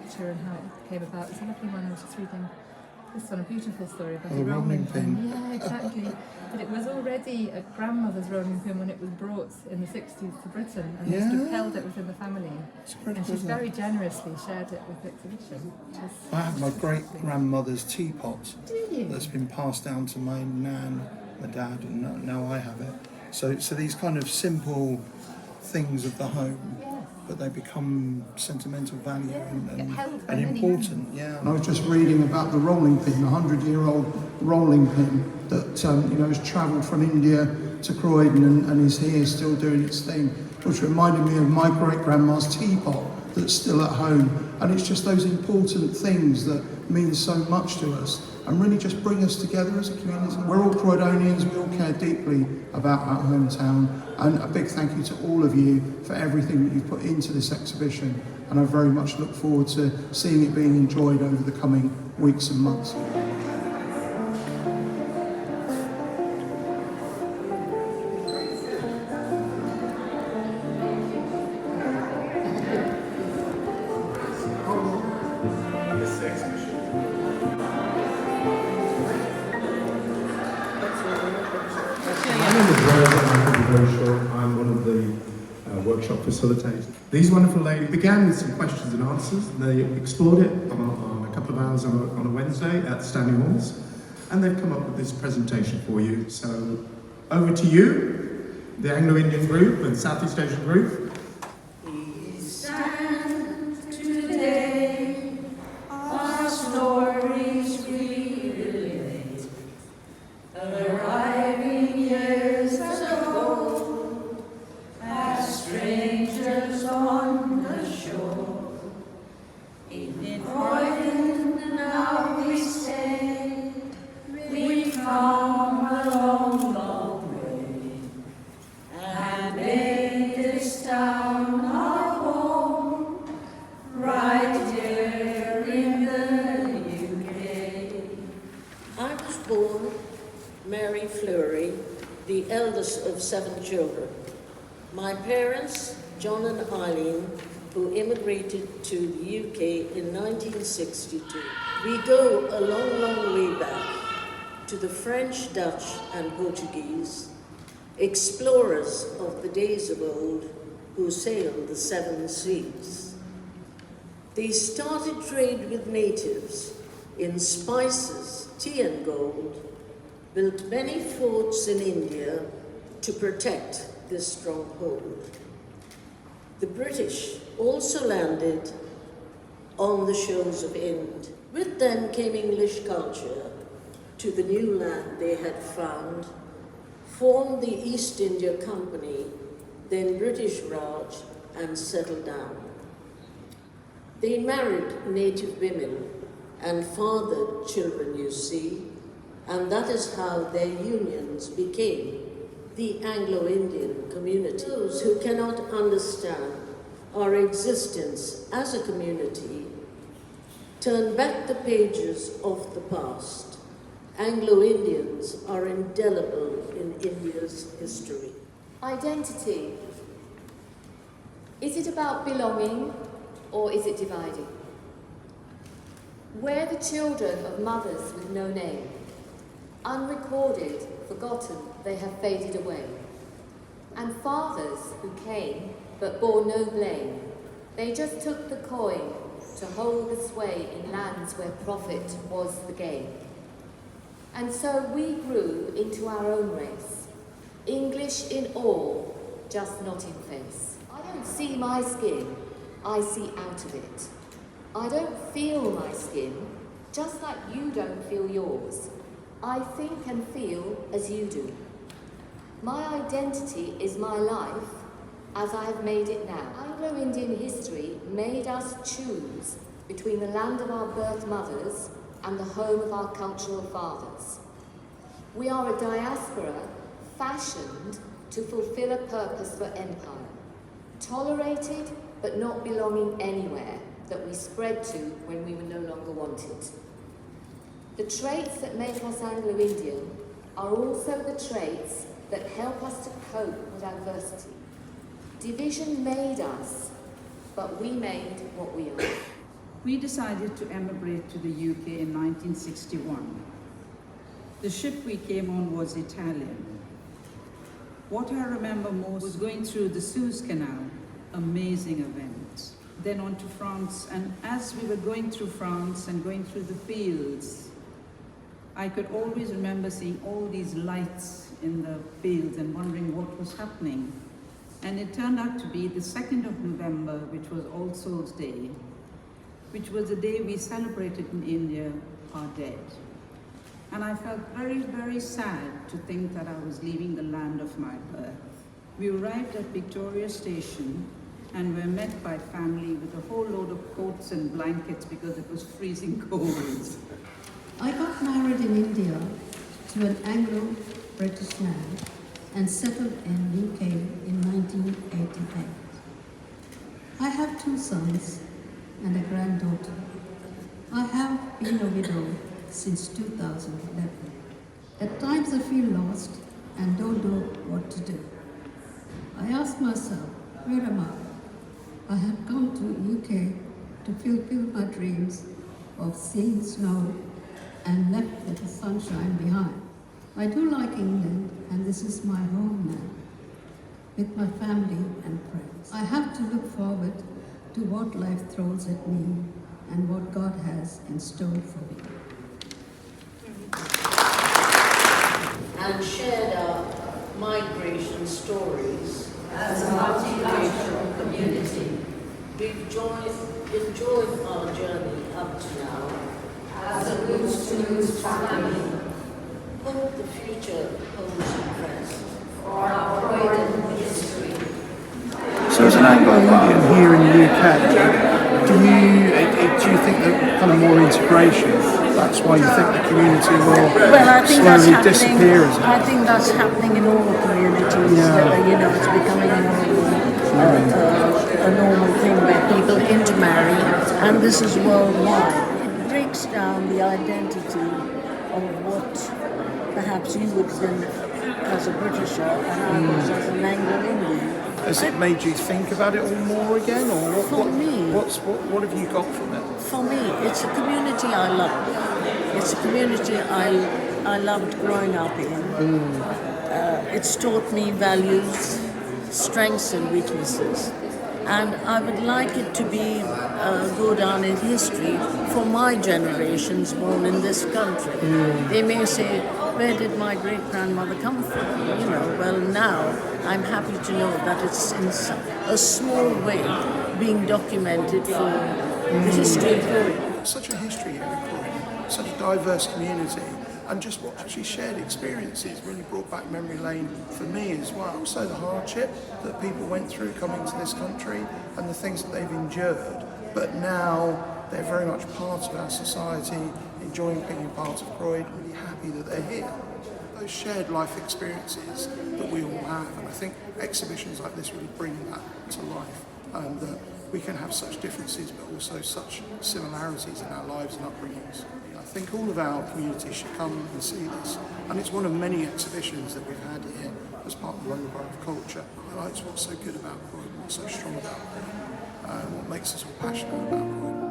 structure and how it came about. It's a lovely one. I was just reading this one, a beautiful story about the rolling pin. Yeah, exactly. But it was already a grandmother's rolling pin when it was brought in the 60s to Britain, and they still held it within the family. And she's very generously shared it with the exhibition. I have my great-grandmother's teapot. Do you? That's been passed down to my nan, my dad, and now I have it. So these kind of simple things of the home, but they become sentimental value and important. Yeah. I was just reading about the rolling pin, a 100-year-old rolling pin that has travelled from India to Croydon and is here still doing its thing, which reminded me of my great-grandma's teapot that's still at home. And it's just those important things that mean so much to us and really just bring us together as a community. We're all Croydonians, we all care deeply about our hometown, and a big thank you to all of you for everything that you've put into this exhibition, and I very much look forward to seeing it being enjoyed over the coming weeks and months. I'm one of the workshop facilitators. These wonderful ladies began with some questions and answers. They explored it on a couple of hours on a Wednesday at Stanley Halls, and they've come up with this presentation for you. So over to you, the Anglo-Indian group and Southeast Asian group. We stand today, our stories we relate, arriving years ago, as strangers on the shore. In Croydon now we stay, we've come a long, long way, and made this town our home, right here in the UK. I was born Mary Fleury, the eldest of 7 children. My parents, John and Eileen, who immigrated to the UK in 1962. We go a long, long way back to the French, Dutch, and Portuguese, explorers of the days of old who sailed the 7 seas. They started trade with natives in spices, tea and gold, built many forts in India to protect this stronghold. The British also landed on the shores of Ind. With them came English culture to the new land they had found, formed the East India Company, then British Raj, and settled down. They married native women and fathered children, you see, and that is how their unions became the Anglo-Indian community. Those who cannot understand our existence as a community turn back the pages of the past. Anglo-Indians are indelible in India's history. Identity. Is it about belonging or is it dividing? We're the children of mothers with no name. Unrecorded, forgotten, they have faded away. And fathers who came but bore no blame. They just took the coin to hold the sway in lands where profit was the game. And so we grew into our own race. English in all, just not in face. I don't see my skin, I see out of it. I don't feel my skin, just like you don't feel yours. I think and feel as you do. My identity is my life as I have made it now. Anglo-Indian history made us choose between the land of our birth mothers and the home of our cultural fathers. We are a diaspora fashioned to fulfill a purpose for empire, tolerated but not belonging anywhere, that we spread to when we were no longer wanted. The traits that make us Anglo-Indian are also the traits that help us to cope with adversity. Division made us, but we made what we are. We decided to emigrate to the UK in 1961. The ship we came on was Italian. What I remember most was going through the Suez Canal, amazing event. Then on to France, and as we were going through France and going through the fields, I could always remember seeing all these lights in the fields and wondering what was happening. And it turned out to be the 2nd of November, which was All Souls Day, which was the day we celebrated in India our dead. And I felt very, very sad to think that I was leaving the land of my birth. We arrived at Victoria Station and were met by family with a whole load of coats and blankets because it was freezing cold. I got married in India to an Anglo-British man and settled in UK in 1988. I have 2 sons and a granddaughter. I have been a widow since 2011. At times I feel lost and don't know what to do. I ask myself, where am I? I have come to UK to fulfill my dreams of seeing snow and left with the sunshine behind. I do like England, and this is my home now, with my family and friends. I have to look forward to what life throws at me and what God has in store for me. And shared our migration stories as a multiracial community. We've enjoyed our journey up to now as a lose-to-lose family. Hope the future holds you present for our Croydon history. So as an Anglo-Indian here in the UK, do you think that kind of more integration, that's why you think the community will slowly disappear? I think that's happening in all the communities. Yeah. It's becoming a normal thing where people intermarry, and this is worldwide. It breaks down the identity of what perhaps you would have been as a Britisher and I was as an Anglo-Indian. Has it made you think about it all more again, or what have you got from it? For me, it's a community I love. It's a community I loved growing up in. It's taught me values, strengths and weaknesses. And I would like it to be go down in history for my generations born in this country. They may say, where did my great-grandmother come from? Well, now I'm happy to know that it's in a small way being documented for the history of Croydon. Such a history here in Croydon, such a diverse community, and just what actually shared experiences really brought back memory lane for me as well. Also the hardship that people went through coming to this country and the things that they've endured, but now they're very much part of our society, enjoying being part of Croydon, really happy that they're here. Those shared life experiences that we all have, and I think exhibitions like this really bring that to life, that we can have such differences but also such similarities in our lives and upbringings. I think all of our communities should come and see this, and it's one of many exhibitions that we've had here as part of the London Borough of Culture. It highlights what's so good about Croydon, what's so strong about Croydon, what makes us all passionate about Croydon.